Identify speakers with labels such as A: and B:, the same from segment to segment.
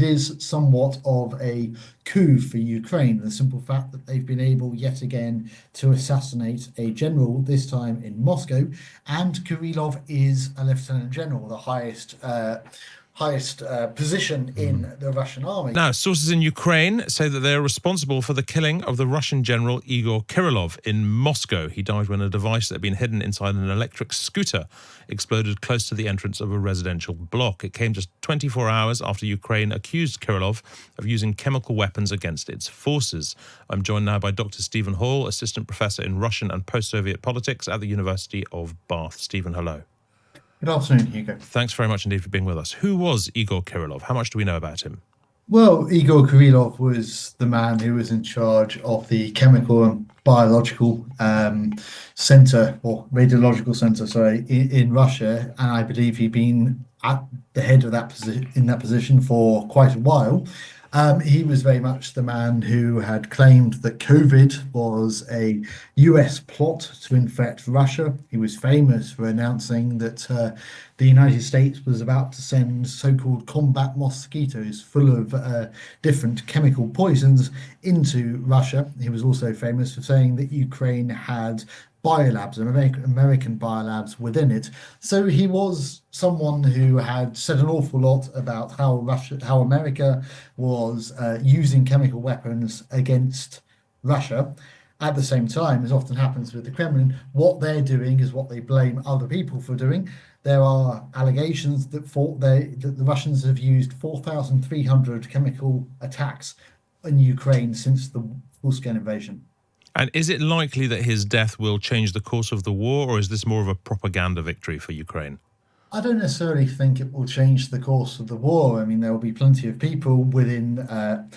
A: it is somewhat of a coup for Ukraine. The simple fact that they've been able yet again to assassinate a general, this time in Moscow, and Kirillov is a lieutenant general, the highest position in the Russian army.
B: Now, sources in Ukraine say that they are responsible for the killing of the Russian general Igor Kirillov in Moscow. He died when a device that had been hidden inside an electric scooter exploded close to the entrance of a residential block. It came just 24 hours after Ukraine accused Kirillov of using chemical weapons against its forces. I'm joined now by Dr. Stephen Hall, assistant professor in Russian and post-Soviet politics at the University of Bath. Stephen, hello.
A: Good afternoon, Hugo.
B: Thanks very much indeed for being with us. Who was Igor Kirillov? How much do we know about him?
A: Well, Igor Kirillov was the man who was in charge of the chemical and biological center, or radiological center, sorry, in Russia, and I believe he'd been at the head of that position for quite a while. He was very much the man who had claimed that COVID was a US plot to infect Russia. He was famous for announcing that the United States was about to send so-called combat mosquitoes full of different chemical poisons into Russia. He was also famous for saying that Ukraine had biolabs, American biolabs within it. So he was someone who had said an awful lot about how America was using chemical weapons against Russia. At the same time, as often happens with the Kremlin, what they're doing is what they blame other people for doing. There are allegations that the Russians have used 4,300 chemical attacks in Ukraine since the full-scale invasion.
B: And is it likely that his death will change the course of the war, or is this more of a propaganda victory for Ukraine?
A: I don't necessarily think it will change the course of the war. I mean, there will be plenty of people within the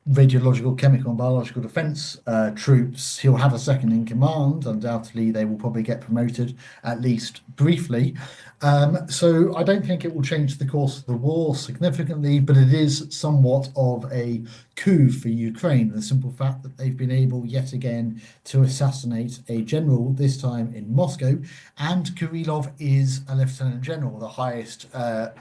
A: radiological, chemical, and biological defense troops. He'll have a second in command. Undoubtedly, they will probably get promoted, at least briefly. So I don't think it will change the course of the war significantly, but it is somewhat of a coup for Ukraine. The simple fact that they've been able yet again to assassinate a general, this time in Moscow, and Kirillov is a lieutenant general, the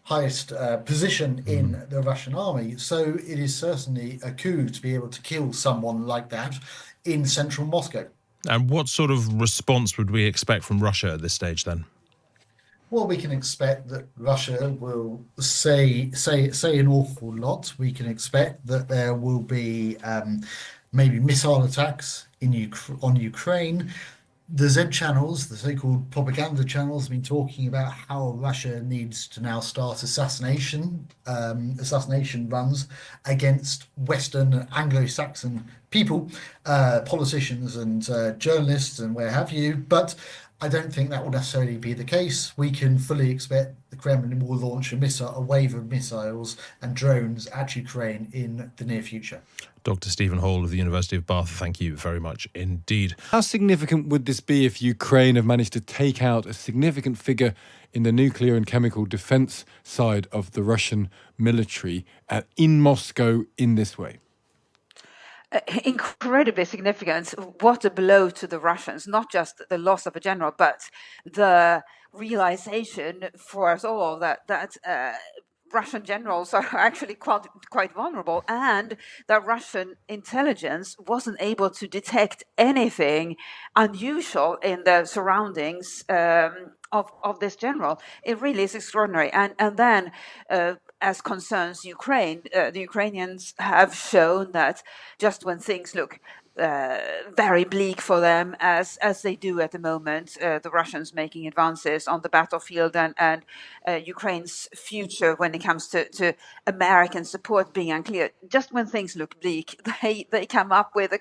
A: highest position in the Russian army. So it is certainly a coup to be able to kill someone like that in central Moscow.
B: And what sort of response would we expect from Russia at this stage then?
A: Well, we can expect that Russia will say an awful lot. We can expect that there will be maybe missile attacks on Ukraine. The Z channels, the so-called propaganda channels, have been talking about how Russia needs to now start assassination runs against Western Anglo-Saxon people, politicians and journalists and where have you. But I don't think that will necessarily be the case. We can fully expect the Kremlin will launch a wave of missiles and drones at Ukraine in the near future.
B: Dr. Stephen Hall of the University of Bath, thank you very much indeed.
C: How significant would this be if Ukraine have managed to take out a significant figure in the nuclear and chemical defense side of the Russian military in Moscow in this way?
D: Incredibly significant. What a blow to the Russians, not just the loss of a general, but the realization for us all that Russian generals are actually quite vulnerable, and that Russian intelligence wasn't able to detect anything unusual in the surroundings of this general. It really is extraordinary. And then, as concerns Ukraine, the Ukrainians have shown that just when things look very bleak for them, as they do at the moment, the Russians making advances on the battlefield, and Ukraine's future when it comes to American support being unclear. Just when things look bleak, they come up with a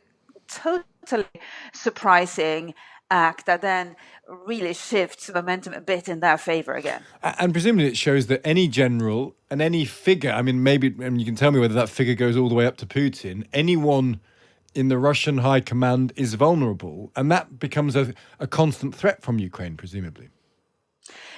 D: totally surprising act that then really shifts momentum a bit in their favor again.
C: And presumably it shows that any general and any figure, I mean, maybe you can tell me whether that figure goes all the way up to Putin, anyone in the Russian high command is vulnerable, and that becomes a constant threat from Ukraine, presumably.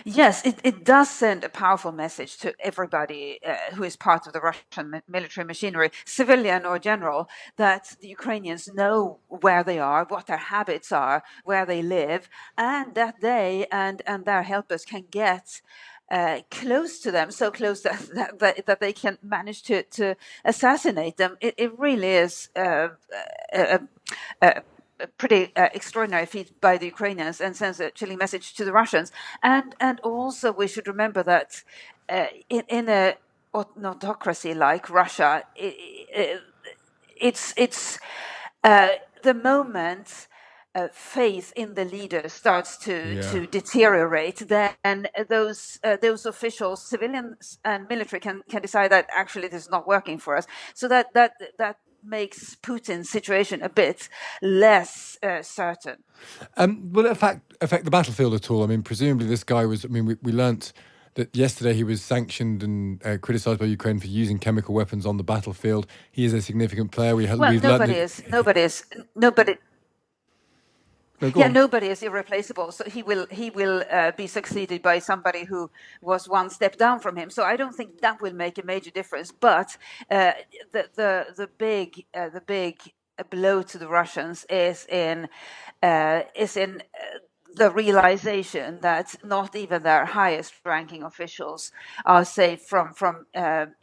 D: Yes, it does send a powerful message to everybody who is part of the Russian military machinery, civilian or general, that the Ukrainians know where they are, what their habits are, where they live, and that they and their helpers can get close to them, so close that they can manage to assassinate them. It really is a pretty extraordinary feat by the Ukrainians, and sends a chilling message to the Russians. And also we should remember that in a autocracy like Russia, it's the moment faith in the leader starts to deteriorate, then those officials, civilians and military, can decide that actually this is not working for us. So that makes Putin's situation a bit less certain.
C: Will it affect the battlefield at all? I mean, presumably this guy was. I mean, we learnt that yesterday he was sanctioned and criticised by Ukraine for using chemical weapons on the battlefield. He is a significant player.
D: Nobody is irreplaceable. So he will be succeeded by somebody who was one step down from him. So I don't think that will make a major difference. But the big blow to the Russians is in the realization that not even their highest-ranking officials are safe from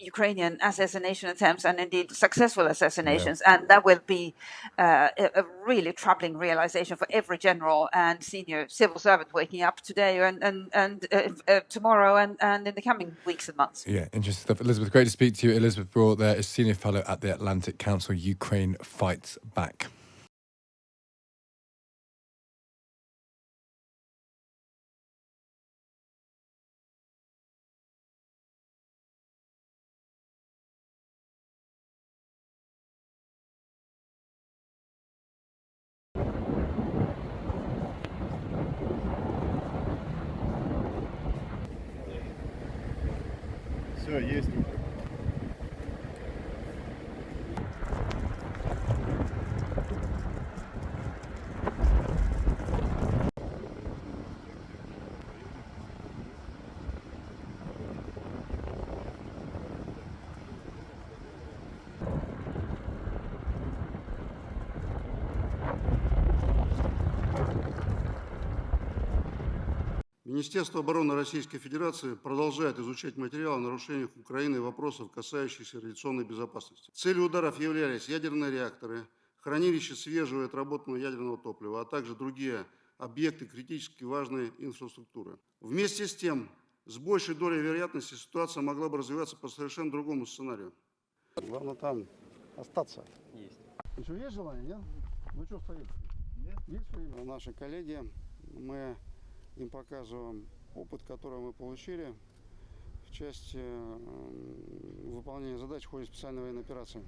D: Ukrainian assassination attempts, and indeed successful assassinations. And that will be a really troubling realization for every general and senior civil servant waking up today and tomorrow and in the coming weeks and months.
C: Yeah, interesting stuff. Elisabeth, great to speak to you. Elisabeth Braw there is Senior Fellow at the Atlantic Council, Ukraine Fights Back.
E: Все, есть. Министерство обороны Российской Федерации продолжает изучать материалы о нарушениях Украины и вопросов, касающихся радиационной безопасности. Целью ударов являлись ядерные реакторы, хранилище свежего и отработанного ядерного топлива, а также другие объекты критически важной инфраструктуры. Вместе с тем, с большей долей вероятности ситуация могла бы развиваться по совершенно другому сценарию. Главное там остаться. Есть. Еще есть желание, нет? Ну что стоит? Нет. Есть время? Наши коллеги, мы им показываем опыт, который мы получили в части выполнения задач в ходе специальной военной операции.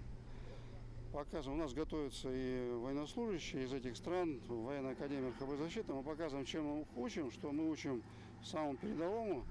E: Показываем, у нас готовятся и военнослужащие из этих стран, военная академия РХБ защиты. Мы показываем, чем мы учим, что мы учим самому передовому.